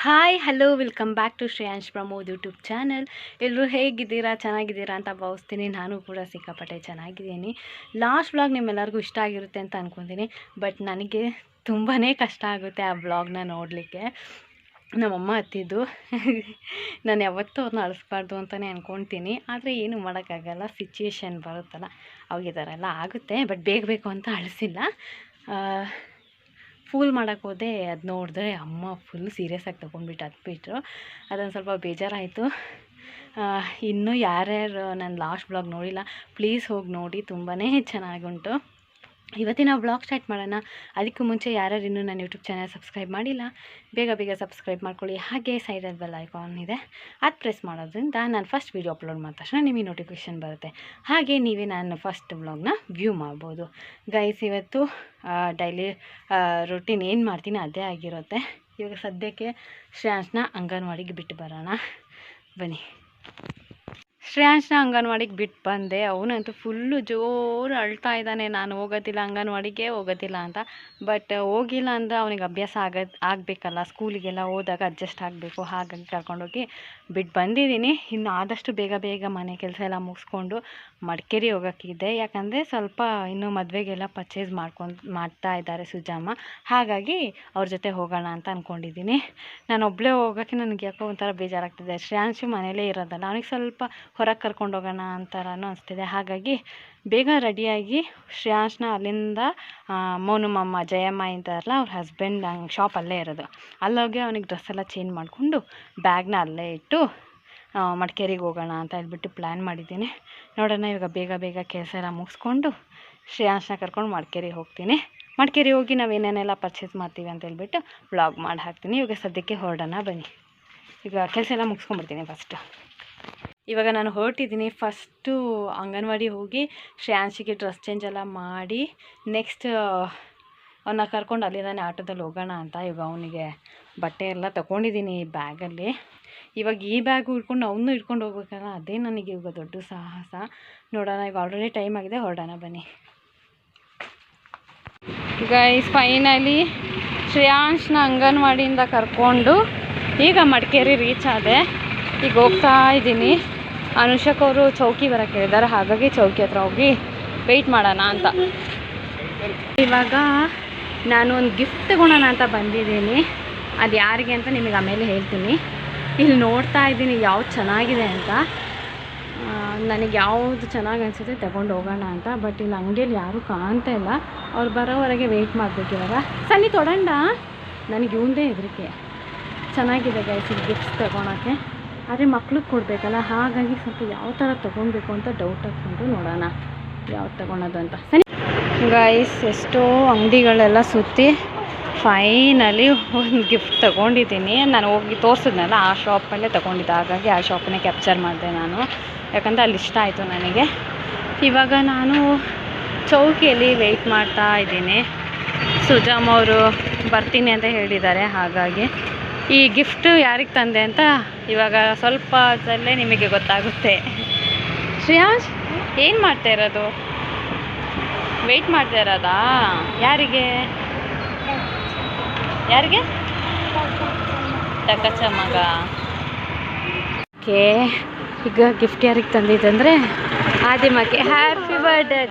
Hi hello welcome back to Shreyansh Pramod YouTube channel. ಎಲ್ಲರೂ ಹೇಗಿದ್ದೀರಾ? ಚೆನ್ನಾಗಿದ್ದೀರಾ ಅಂತ ಭಾವಿಸ್ತೀನಿ. ನಾನು ಕೂಡ ಸಿಕ್ಕಾಪಟ್ಟೆ ಚೆನ್ನಾಗಿದ್ದೀನಿ. ಲಾಸ್ಟ್ ವ್ಲಾಗ್ ನಿಮ್ಮೆಲ್ಲರಿಗೂ ಇಷ್ಟ ಆಗಿರುತ್ತೆ ಅಂತ ಅಂದ್ಕೊತೀನಿ. ಬಟ್ ನನಗೆ ತುಂಬಾ ಕಷ್ಟ ಆಗುತ್ತೆ ಆ ವ್ಲಾಗ್ನ ನೋಡಲಿಕ್ಕೆ. ನಮ್ಮಮ್ಮ ಹತ್ತಿದ್ದು ನಾನು ಯಾವತ್ತೂ ಅವ್ರನ್ನ ಅಳಿಸ್ಬಾರ್ದು ಅಂತಲೇ ಅಂದ್ಕೊಳ್ತೀನಿ. ಆದರೆ ಏನು ಮಾಡೋಕ್ಕಾಗಲ್ಲ, ಸಿಚುಯೇಷನ್ ಬರುತ್ತಲ್ಲ ಅವಾಗ ಈ ಥರ ಎಲ್ಲ ಆಗುತ್ತೆ. ಬಟ್ ಬೇಕು ಅಂತ ಅಳಿಸಿಲ್ಲ. ಫೂಲ್ ಮಾಡೋಕ್ಕೆ ಹೋದೆ, ಅದು ನೋಡಿದ್ರೆ ಅಮ್ಮ ಫುಲ್ ಸೀರಿಯಸ್ಸಾಗಿ ತೊಗೊಂಡ್ಬಿಟ್ಟು ಹತ್ಬಿಟ್ರು. ಅದೊಂದು ಸ್ವಲ್ಪ ಬೇಜಾರಾಯಿತು. ಇನ್ನೂ ಯಾರ್ಯಾರು ನನ್ನ ಲಾಸ್ಟ್ ವ್ಲಾಗ್ ನೋಡಿಲ್ಲ ಪ್ಲೀಸ್ ಹೋಗಿ ನೋಡಿ, ತುಂಬಾ ಚೆನ್ನಾಗುಂಟು. ಇವತ್ತಿನ ವ್ಲಾಗ್ ಸ್ಟಾರ್ಟ್ ಮಾಡೋಣ. ಅದಕ್ಕೂ ಮುಂಚೆ ಯಾರ್ಯಾರು ಇನ್ನೂ ನನ್ನ ಯೂಟ್ಯೂಬ್ ಚಾನಲ್ ಸಬ್ಸ್ಕ್ರೈಬ್ ಮಾಡಿಲ್ಲ ಬೇಗ ಸಬ್ಸ್ಕ್ರೈಬ್ ಮಾಡ್ಕೊಳ್ಳಿ. ಹಾಗೆ ಸೈಡಲ್ಲಿ ಬೆಲ್ ಐಕಾನ್ ಇದೆ, ಅದು ಪ್ರೆಸ್ ಮಾಡೋದ್ರಿಂದ ನಾನು ಫಸ್ಟ್ ವೀಡಿಯೋ ಅಪ್ಲೋಡ್ ಮಾಡಿದ ತಕ್ಷಣ ನಿಮಗೆ ನೋಟಿಫಿಕೇಷನ್ ಬರುತ್ತೆ. ಹಾಗೆ ನೀವೇ ನಾನು ಫಸ್ಟ್ ವ್ಲಾಗ್ನ ವ್ಯೂ ಮಾಡ್ಬೋದು. ಗೈಸ್, ಇವತ್ತು ಡೈಲಿ ರೊಟೀನ್ ಏನು ಮಾಡ್ತೀನಿ ಅದೇ ಆಗಿರುತ್ತೆ. ಇವಾಗ ಸದ್ಯಕ್ಕೆ ಶ್ರೇಯಾಂಶ್ನ ಅಂಗನವಾಡಿಗೆ ಬಿಟ್ಟು ಬರೋಣ ಬನ್ನಿ. ಶ್ರೇಯಾಂಶ್ನ ಅಂಗನವಾಡಿಗೆ ಬಿಟ್ಟು ಬಂದೆ. ಅವನಂತೂ ಫುಲ್ಲು ಜೋರು ಅಳ್ತಾ ಇದ್ದಾನೆ, ನಾನು ಹೋಗೋದಿಲ್ಲ ಅಂಗನವಾಡಿಗೆ ಹೋಗೋದಿಲ್ಲ ಅಂತ. ಬಟ್ ಹೋಗಿಲ್ಲ ಅಂದರೆ ಅವನಿಗೆ ಅಭ್ಯಾಸ ಆಗಬೇಕಲ್ಲ, ಸ್ಕೂಲಿಗೆಲ್ಲ ಹೋದಾಗ ಅಡ್ಜಸ್ಟ್ ಆಗಬೇಕು. ಹಾಗಾಗಿ ಕರ್ಕೊಂಡೋಗಿ ಬಿಟ್ಟು ಬಂದಿದ್ದೀನಿ. ಇನ್ನು ಆದಷ್ಟು ಬೇಗ ಮನೆ ಕೆಲಸ ಎಲ್ಲ ಮುಗಿಸ್ಕೊಂಡು ಮಡಿಕೇರಿ ಹೋಗೋಕ್ಕಿದೆ. ಯಾಕಂದರೆ ಸ್ವಲ್ಪ ಇನ್ನೂ ಮದುವೆಗೆಲ್ಲ ಪರ್ಚೇಸ್ ಮಾಡ್ತಾ ಇದ್ದಾರೆ ಸುಜಾಮ. ಹಾಗಾಗಿ ಅವ್ರ ಜೊತೆ ಹೋಗೋಣ ಅಂತ ಅಂದ್ಕೊಂಡಿದ್ದೀನಿ. ನಾನು ಒಬ್ಬಳೇ ಹೋಗೋಕ್ಕೆ ನನಗೆ ಯಾಕೋ ಒಂಥರ ಬೇಜಾರಾಗ್ತಿದೆ. ಶ್ರೇಯಾಂಶು ಮನೇಲೇ ಇರೋದಲ್ಲ, ಅವನಿಗೆ ಸ್ವಲ್ಪ ಹೊರಗೆ ಕರ್ಕೊಂಡು ಹೋಗೋಣ ಅಂತಾರನೂ ಅನಿಸ್ತಿದೆ. ಹಾಗಾಗಿ ಬೇಗ ರೆಡಿಯಾಗಿ ಶ್ರೇಯಾಂಶ್ನ ಅಲ್ಲಿಂದ ಮೋನು ಮಮ್ಮ ಜಯಮ್ಮ ಇದ್ದಾರಲ್ಲ, ಅವ್ರ ಹಸ್ಬೆಂಡ್ ಶಾಪ್ ಅಲ್ಲೇ ಇರೋದು, ಅಲ್ಲೋಗಿ ಅವನಿಗೆ ಡ್ರೆಸ್ ಎಲ್ಲ ಚೇಂಜ್ ಮಾಡಿಕೊಂಡು ಬ್ಯಾಗ್ನ ಅಲ್ಲೇ ಇಟ್ಟು ಮಡಿಕೇರಿಗೆ ಹೋಗೋಣ ಅಂತ ಹೇಳ್ಬಿಟ್ಟು ಪ್ಲ್ಯಾನ್ ಮಾಡಿದ್ದೀನಿ. ನೋಡೋಣ, ಇವಾಗ ಬೇಗ ಕೆಲಸ ಎಲ್ಲ ಮುಗಿಸ್ಕೊಂಡು ಶ್ರೇಯಾಂಶ್ನ ಕರ್ಕೊಂಡು ಮಡಿಕೇರಿಗೆ ಹೋಗ್ತೀನಿ. ಮಡಿಕೇರಿ ಹೋಗಿ ನಾವು ಏನೇನೆಲ್ಲ ಪರ್ಚೇಸ್ ಮಾಡ್ತೀವಿ ಅಂತ ಹೇಳ್ಬಿಟ್ಟು ವ್ಲಾಗ್ ಮಾಡಿ ಹಾಕ್ತೀನಿ. ಇವಾಗ ಸದ್ಯಕ್ಕೆ ಹೊರಡೋಣ ಬನ್ನಿ. ಈಗ ಕೆಲಸ ಎಲ್ಲ ಮುಗಿಸ್ಕೊಂಡ್ಬಿಡ್ತೀನಿ ಫಸ್ಟು. ಇವಾಗ ನಾನು ಹೊರಟಿದ್ದೀನಿ. ಫಸ್ಟು ಅಂಗನವಾಡಿ ಹೋಗಿ ಶ್ರೇಯಾಂಶಿಗೆ ಡ್ರೆಸ್ ಚೇಂಜ್ ಎಲ್ಲ ಮಾಡಿ ನೆಕ್ಸ್ಟ್ ಅವನ್ನ ಕರ್ಕೊಂಡು ಅಲ್ಲಿಂದಾನೆ ಆಟೋದಲ್ಲಿ ಹೋಗೋಣ ಅಂತ. ಇವಾಗ ಅವನಿಗೆ ಬಟ್ಟೆ ಎಲ್ಲ ತೊಗೊಂಡಿದ್ದೀನಿ ಬ್ಯಾಗಲ್ಲಿ. ಇವಾಗ ಈ ಬ್ಯಾಗು ಹಿಡ್ಕೊಂಡು ಅವನು ಹಿಡ್ಕೊಂಡು ಹೋಗ್ಬೇಕಲ್ಲ, ಅದೇ ನನಗೆ ಇವಾಗ ದೊಡ್ಡ ಸಾಹಸ. ನೋಡೋಣ, ಈಗ ಆಲ್ರೆಡಿ ಟೈಮ್ ಆಗಿದೆ, ಹೊರಡೋಣ ಬನ್ನಿ. ಗೈಸ್, ಫೈನಲಿ ಶ್ರೇಯಾಂಶ್ನ ಅಂಗನವಾಡಿಯಿಂದ ಕರ್ಕೊಂಡು ಈಗ ಮಡಿಕೇರಿ ರೀಚ್ ಆದೆ. ಈಗ ಹೋಗ್ತಾ ಇದ್ದೀನಿ. ಅನುಷಕ್ ಅವರು ಚೌಕಿ ಬರೋಕ್ಕೆ ಹೇಳಿದ್ದಾರೆ, ಹಾಗಾಗಿ ಚೌಕಿ ಹತ್ರ ಹೋಗಿ ವೆಯ್ಟ್ ಮಾಡೋಣ ಅಂತ. ಇವಾಗ ನಾನು ಒಂದು ಗಿಫ್ಟ್ ತಗೊಳ್ಳೋಣ ಅಂತ ಬಂದಿದ್ದೀನಿ. ಅದು ಯಾರಿಗೆ ಅಂತ ನಿಮಗೆ ಆಮೇಲೆ ಹೇಳ್ತೀನಿ. ಇಲ್ಲಿ ನೋಡ್ತಾ ಇದ್ದೀನಿ ಯಾವ್ದು ಚೆನ್ನಾಗಿದೆ ಅಂತ. ನನಗೆ ಯಾವುದು ಚೆನ್ನಾಗಿ ಅನಿಸುತ್ತೆ ತಗೊಂಡು ಹೋಗೋಣ ಅಂತ. ಬಟ್ ಇಲ್ಲಿ ಅಂಗಡಿಯಲ್ಲಿ ಯಾರೂ ಕಾಣ್ತಾ ಇಲ್ಲ. ಅವ್ರು ಬರೋವರೆಗೆ ವೆಯ್ಟ್ ಮಾಡಬೇಕು. ಇವಾಗ ಸನ್ನಿ ತೊಗೊಂಡ ನನಗೆ ಇವಂದೇ ಹೆದರಿಕೆ. ಚೆನ್ನಾಗಿದೆ ಗೈಸ್ ಇಲ್ಲಿ ಗಿಫ್ಟ್ಸ್ ತೊಗೊಳಕ್ಕೆ, ಆದರೆ ಮಕ್ಳಿಗೆ ಕೊಡಬೇಕಲ್ಲ, ಹಾಗಾಗಿ ಸ್ವಲ್ಪ ಯಾವ ಥರ ತೊಗೊಳ್ಬೇಕು ಅಂತ ಡೌಟ್ ಹಾಕ್ಕೊಂಡು ನೋಡೋಣ ಯಾವ್ದು ತೊಗೊಳೋದು ಅಂತ. ಸರಿ ಗೈಸ್, ಎಷ್ಟೋ ಅಂಗಡಿಗಳೆಲ್ಲ ಸುತ್ತಿ ಫೈನಲಿ ಒಂದು ಗಿಫ್ಟ್ ತೊಗೊಂಡಿದ್ದೀನಿ. ನಾನು ಹೋಗಿ ತೋರಿಸಿದ್ನಲ್ಲ ಆ ಶಾಪಲ್ಲೇ ತೊಗೊಂಡಿದ್ದೆ, ಹಾಗಾಗಿ ಆ ಶಾಪನ್ನೇ ಕ್ಯಾಪ್ಚರ್ ಮಾಡಿದೆ ನಾನು, ಯಾಕಂದರೆ ಅಲ್ಲಿ ಇಷ್ಟ ಆಯಿತು ನನಗೆ. ಇವಾಗ ನಾನು ಚೌಕಿಯಲ್ಲಿ ವೆಯ್ಟ್ ಮಾಡ್ತಾ ಇದ್ದೀನಿ. ಸುಜಾಮ್ ಅವರು ಬರ್ತೀನಿ ಅಂತ ಹೇಳಿದ್ದಾರೆ, ಹಾಗಾಗಿ ಈ ಗಿಫ್ಟು ಯಾರಿಗೆ ತಂದೆ ಅಂತ ಇವಾಗ ಸ್ವಲ್ಪ ಹೊತ್ತಲ್ಲೇ ನಿಮಗೆ ಗೊತ್ತಾಗುತ್ತೆ. ಶ್ರೇಯಾಂಶ್ ಏನು ಮಾಡ್ತಾ ಇರೋದು? ವೆಯ್ಟ್ ಮಾಡ್ತಾ ಇರೋದಾ? ಯಾರಿಗೆ ತಕ್ಕಚ್ಚ ಮಗ. ಓಕೆ, ಈಗ ಗಿಫ್ಟ್ ಯಾರಿಗೆ ತಂದಿದ್ದಂದರೆ ಆದಿಮಕ್ಕೆ. Happy birthday.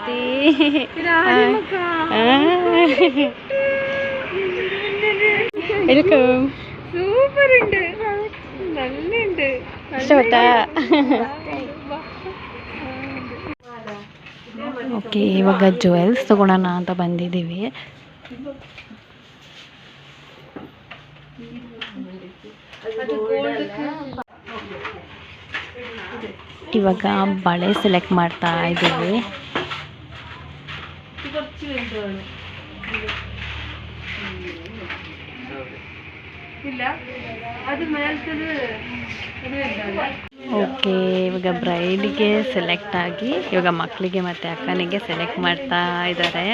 ವೆಲ್ಕಮ್. സൂപ്പർ ഉണ്ട്, നല്ലുണ്ട്. ಓಕೆ, ಇವಾಗ ಜ್ಯುವೆಲ್ಸ್ ತೊಗೊಳೋಣ ಅಂತ ಬಂದಿದ್ದೀವಿ. ಇವಾಗ ಬಳೆ ಸೆಲೆಕ್ಟ್ ಮಾಡ್ತಾ ಇದ್ದೀವಿ. ಓಕೆ, ಇವಾಗ ಬ್ರೈಡಿಗೆ ಸೆಲೆಕ್ಟ್ ಆಗಿ ಇವಾಗ ಮಕ್ಕಳಿಗೆ ಮತ್ತು ಅಕ್ಕನಿಗೆ ಸೆಲೆಕ್ಟ್ ಮಾಡ್ತಾ ಇದ್ದಾರೆ.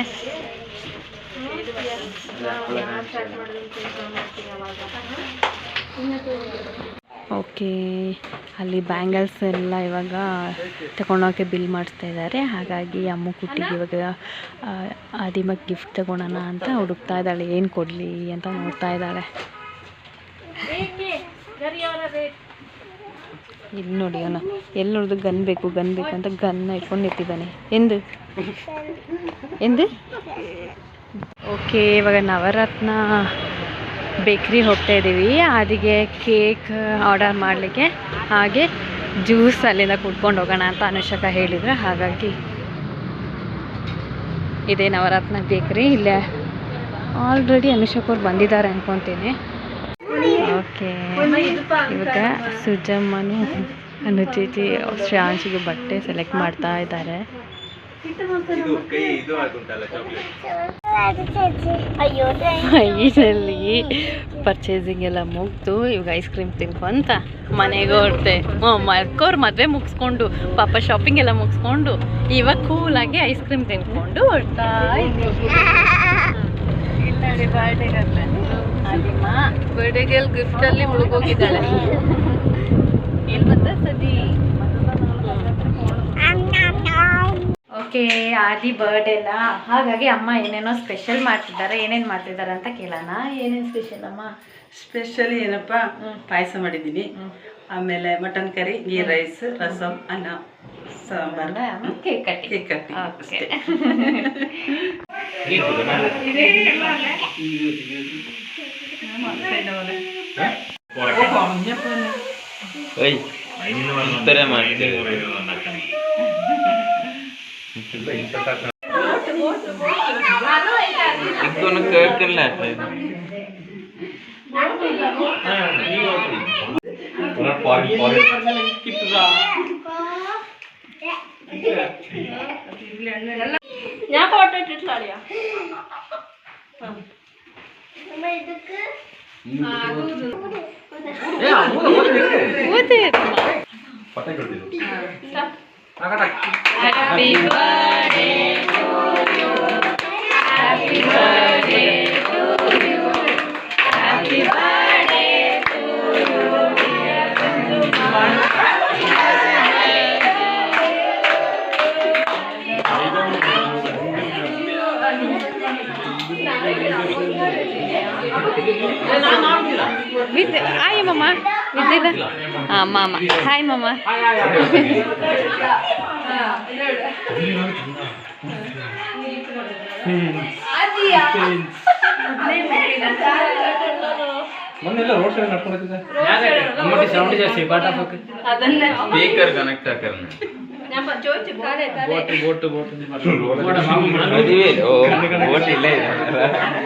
ಓಕೆ, ಅಲ್ಲಿ ಬ್ಯಾಂಗಲ್ಸ್ ಎಲ್ಲ ಇವಾಗ ತಗೊಂಡೋಕೆ ಬಿಲ್ ಮಾಡಿಸ್ತಾ ಇದ್ದಾರೆ. ಹಾಗಾಗಿ ಅಮ್ಮ ಕುಟ್ಟಿಗೆ ಇವಾಗ ಆದಿಮಕ್ಕೆ ಗಿಫ್ಟ್ ತಗೊಳ್ಳೋಣ ಅಂತ ಹುಡುಕ್ತಾ ಇದ್ದಾಳೆ, ಏನು ಕೊಡಲಿ ಅಂತ ನೋಡ್ತಾ ಇದ್ದಾಳೆ. ಇಲ್ಲಿ ನೋಡಿ ಅವನ ಎಲ್ಲಿ ನೋಡಿದ್ರು ಗನ್ ಬೇಕು ಅಂತ ಗನ್ನ ಇಟ್ಕೊಂಡು ನಿಂತಿದ್ದಾನೆ ಎಂದು ಓಕೆ, ಇವಾಗ ನವರತ್ನ ಬೇಕ್ರಿ ಹೋಗ್ತಾ ಇದ್ದೀವಿ. ಅದಕ್ಕೆ ಕೇಕ್ ಆರ್ಡರ್ ಮಾಡಲಿಕ್ಕೆ, ಹಾಗೆ ಜ್ಯೂಸ್ ಅಲ್ಲಿಂದ ಕುಡ್ಕೊಂಡು ಹೋಗೋಣ ಅಂತ ಅನುಷಕ ಹೇಳಿದ್ರು. ಹಾಗಾಗಿ ಇದೇ ನವರತ್ನ ಬೇಕ್ರಿ. ಇಲ್ಲೇ ಆಲ್ರೆಡಿ ಅನುಷಕ್ ಅವ್ರು ಬಂದಿದ್ದಾರೆ ಅನ್ಕೊತೀನಿ. ಓಕೆ, ಇವಾಗ ಸುಜಮ್ಮನು ಅನುಚೇಚಿ ಶ್ರಾಂಶಿಗೆ ಬಟ್ಟೆ ಸೆಲೆಕ್ಟ್ ಮಾಡ್ತಾ ಇದ್ದಾರೆ. ಐದಲ್ಲಿ ಪರ್ಚೇಸಿಂಗ್ ಎಲ್ಲ ಮುಗ್ದು ಇವಾಗ ಐಸ್ ಕ್ರೀಮ್ ತಿನ್ಕೊಂತ ಮನೆಗೆ ಹೊರಟೆ. ಮರ್ಕೋರ್ ಮದುವೆ ಮುಗಿಸ್ಕೊಂಡು ಪಾಪ ಶಾಪಿಂಗ್ ಎಲ್ಲ ಮುಗಿಸ್ಕೊಂಡು ಇವಾಗ ಕೂಲಾಗಿ ಐಸ್ ಕ್ರೀಮ್ ತಿನ್ಕೊಂಡು ಹೊರಡ್ತಾ ಇದ್ವಿ. ಬರ್ಡೇಗೆ ಗಿಫ್ಟಲ್ಲಿ ಮುಳುಗೋಗಿದ್ದಾಳೆ. ಏನು ಬಂದ ಸದಿ. ಓಕೆ, ಆದಿ ಬರ್ಡೇ ಅಲ್ಲ, ಹಾಗಾಗಿ ಅಮ್ಮ ಏನೇನೋ ಸ್ಪೆಷಲ್ ಮಾಡ್ತಿದ್ದಾರೆ. ಏನೇನು ಮಾಡ್ತಿದ್ದಾರೆ ಅಂತ ಕೇಳೋಣ. ಏನೇನು ಸ್ಪೆಷಲ್ ಅಮ್ಮ? ಸ್ಪೆಷಲಿ ಏನಪ್ಪ, ಪಾಯಸ ಮಾಡಿದ್ದೀನಿ, ಆಮೇಲೆ ಮಟನ್ ಕರಿ, ನೀರ್ ರೈಸ್, ರಸಂ, ಅನ್ನ, ಸಾಂಬಾರು, ಕೇಕ್ ಕಟ್ಟಿ. ಕೇಕ್ ಕಟ್ಟಿ. ಓಕೆ. ഞാൻ ഫോട്ടോ ഇട്ടിട്ടില്ല. Happy birthday to you. Happy birthday to you. Happy birthday to you, dear Sujamma. With hi mama. With the mama. Hi mama. ಮೊನ್ನೆಲ್ಲ ರೋಡ್ ಸೈಡ್ ನಡ್ಕೊಂಡಿದ್ದೆ. ನಮ್ಮಟಿ sound ಜಾಸ್ತಿ ಬಾಟ ಹಾಕ. ಅದನ್ನ ಸ್ಪೀಕರ್ ಕನೆಕ್ಟ್ ಹಾಕರ್ನ. ನಮ್ಮ ಜೋಚ್ ಕಾರೆ ಕಾರೆ. ಬೋಟ್ ಮದುವೆ ಓ ಬೋಟ್ ಇಲ್ಲ ಇದೆ.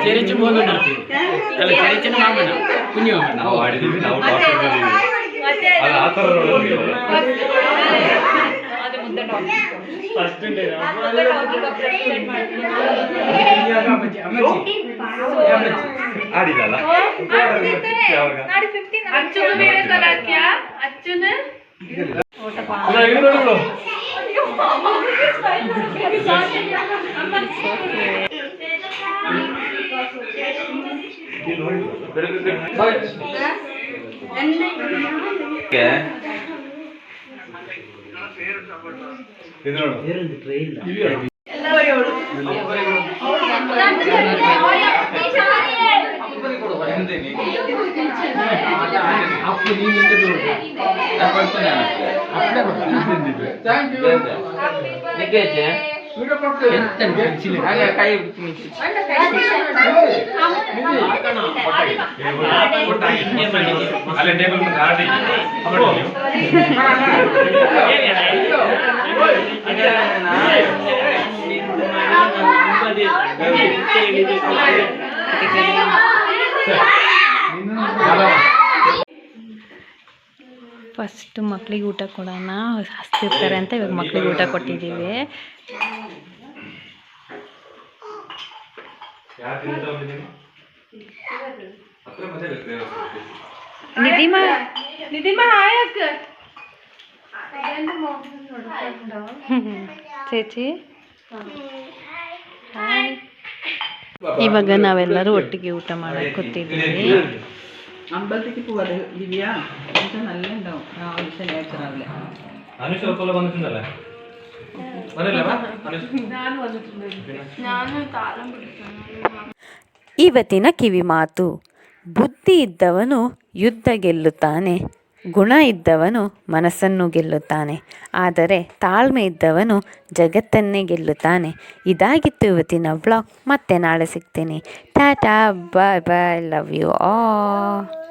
ಚೆರಿಚು ಬೋಲ್ ಮಾಡ್ತೀವಿ. ಅಲ್ಲ ಚೆರಿಚಿನ ಮಾಮನ ಕುഞ്ഞു ನಾವು ಆಡಿದ್ವಿ, ನಾವು ಟಾಪ್ ಮಾಡಿದ್ವಿ. ಅಲ್ಲ ಆ ತರ ನೋಡಿದ್ವಿ. ಅದು ಮುದ್ದೆ ಟಾಪ್. ಫಸ್ಟ್ ಡೇ ಮುದ್ದೆ ಟಾಪ್ ಪ್ರೆಸೆಂಟ್ ಮಾಡ್ತೀವಿ. ಅಮ್ಮಚ್ಚಿ ಆಡಿದಲ್ಲ. ನಾಡಿ 15 ಅಚ್ಚುನ ಬೇರೆ ಸಲಾಕ್ಯ ಅಚ್ಚುನ ಅಲ್ಲ ಇದು ನೋಡು. ಫಸ್ಟ್ ಮಕ್ಳಿಗೆ ಊಟ ಕೊಡೋಣ, ಹಸ್ತಿರ್ತಾರೆ ಅಂತ ಇವಾಗ ಮಕ್ಳಿಗೆ ಊಟ ಕೊಟ್ಟಿದ್ದೀವಿ. ನಿಧಿಮಾ ಆಯಕ್ ಚೇಚಿ ಇವಾಗ ನಾವೆಲ್ಲರೂ ಒಟ್ಟಿಗೆ ಊಟ ಮಾಡಕ್ಕೆ ಕೂತಿದ್ದೀವಿ. അമ്പലത്തേക്ക് പോവാതെ ദിവ്യ നല്ല ഉണ്ടാവും രാവിലെ ശനിയാഴ്ച രാവിലെ. ಇವತ್ತಿನ ಕಿವಿ ಮಾತು: ಬುದ್ಧಿ ಇದ್ದವನು ಯುದ್ಧ ಗೆಲ್ಲುತ್ತಾನೆ, ಗುಣ ಇದ್ದವನು ಮನಸ್ಸನ್ನು ಗೆಲ್ಲುತ್ತಾನೆ, ಆದರೆ ತಾಳ್ಮೆ ಇದ್ದವನು ಜಗತ್ತನ್ನೇ ಗೆಲ್ಲುತ್ತಾನೆ. ಇದಾಗಿತ್ತು ಇವತ್ತಿನ ವ್ಲಾಗ್. ಮತ್ತೆ ನಾಳೆ ಸಿಗ್ತೀನಿ. ಟಾಟಾ, ಬಾಯ್ ಬಾಯ್, ಲವ್ ಯು ಆಲ್.